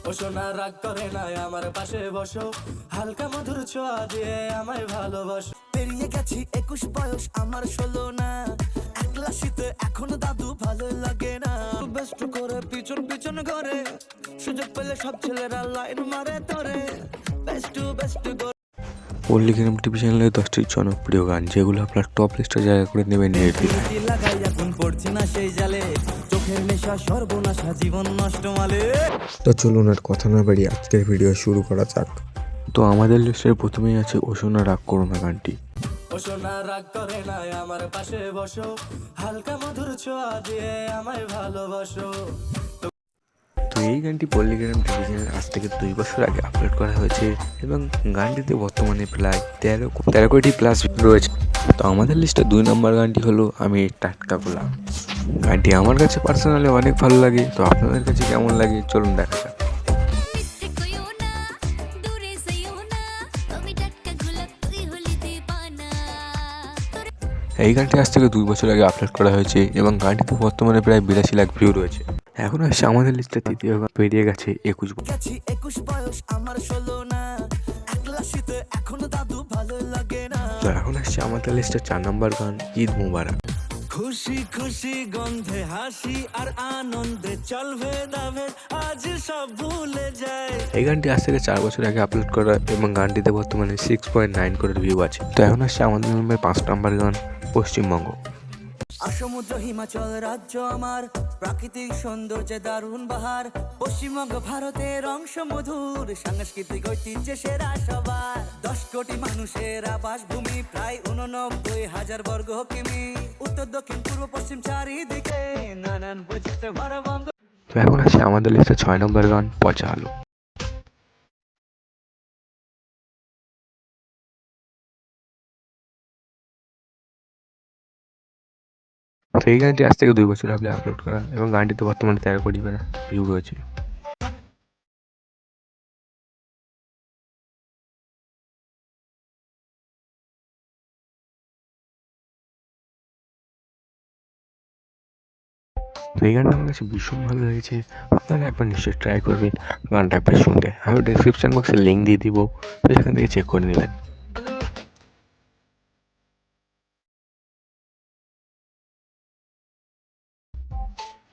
ও সোনা রাগ করে নাই আমার পাশে বসো, হালকা মধুর ছোঁয়া দিয়ে আমায় ভালোবাসো। পেরিয়ে গেছি 21 বয়স আমার 16 না, একলা শীতে এখনো দাদু ভালো লাগে না। বেস্ট করে পিছন পিছন করে সুযোগ পেলে সব ছেলেরা লাইন মারে তোরে, বেস্ট করে। পল্লিগ্রাম টিভি চ্যানেলের 10টি জনপ্রিয় গান যেগুলো আপনার টপ লিস্টে জায়গা করে নেবেন লাগাই এখন পড়ছি না সেই জালে, চোখের নেশা সর্বনাশা জীবন নষ্ট মালে। তো চলুন আর কথা না বাড়িয়ে আজকের ভিডিও শুরু করা যাক। তো আমাদের লিস্টের প্রথমেই আছে ও সোনা রাগ করো না গানটি। ও সোনা রাগ করে নাই আমার পাশে বসো, হালকা মধুর ছোঁয়া দিয়ে আমায় ভালোবাসো। তো এই গানটি পল্লিগ্রাম টিভি চ্যানেল আজ থেকে 2 বছর আগে আপলোড করা হয়েছে এবং গানটিতে বর্তমানে প্রায় 13 কোটি প্লাস রয়েছে। তো আমাদের লিস্টে 2 নম্বর গানটি হলো আমি টাটকা গোলাপ। গানটি আমার কাছে পার্সোনালি অনেক ভালো লাগে, তো আপনাদের কাছে কেমন লাগে চলুন দেখা যাক। এই গানটি আজ থেকে 2 বছর আগে আপলোড করা হয়েছে এবং গানটিতে বর্তমানে প্রায় 82 লাখ ভিউ রয়েছে। এখন আসছে আমাদের লিস্টে তৃতীয় গান, পেরিয়ে গেছে 21 বয়স আমার 16 না, একলা শীতে এখনো দাদু ভালো লাগে না। তো এখন আসছে আমাদের লিস্টে 4 নম্বর গান ঈদ মুবারক। খুশি খুশি গন্ধে হাসি আর আনন্দে চলবে দাবে আজ সব ভুলে যায়। এই গানটি আজ থেকে 4 বছর আগে আপলোড করা এবং গানটিতে বর্তমানে 6.9 করে ভিউ আছে। তো এখন আসছে আমাদের 5 নম্বর গান পশ্চিমবঙ্গ। আর সমুদ্র হিমাচল রাজ্য আমার, প্রাকৃতিক সৌন্দর্যে দারুণ বাহার, পশ্চিমবঙ্গ ভারতের অংশ মধুর, সাংস্কৃতিক ঐতিহ্যে সেরা সবার। 10 কোটি মানুষের আবাসভূমি, প্রায় 89,000 বর্গ কিমি, উত্তর দক্ষিণ পূর্ব পশ্চিম চারিদিকে নানান বৈচিত্র্যে ভরা বঙ্গ। তো এখন আসছে আমাদের লিস্টে 6 নম্বর গান পচা আলু। তো এই গানটি আজ থেকে 2 বছর আগে আপলোড করা এবং গানটিতে বর্তমানে 13 কোটি ভিউ রয়েছে। তো এই গানটা আমার কাছে ভীষণ ভালো লেগেছে, আপনারা একবার নিশ্চয়ই ট্রাই করবেন গানটা একবার শুনতে। আমি ডিসক্রিপশন বক্সে লিঙ্ক দিয়ে দিব, তো সেখান থেকে চেক করে নেবেন।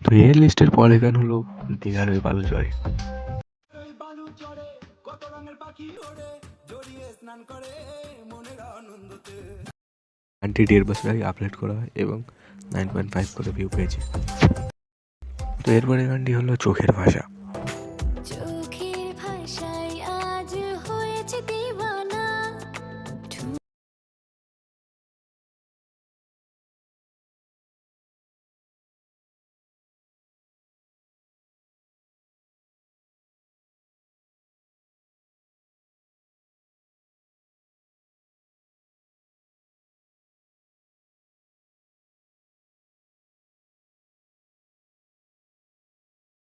তো এই লিস্টের পরের গান হলো দীঘার ওই বালু চরে। গানটি 1.5 বছর আগে আপলোড করা হয় এবং 9.5 করে ভিউ পেয়েছে। তো এরপরে গানটি হলো চোখের ভাষা। চোখের ভাষা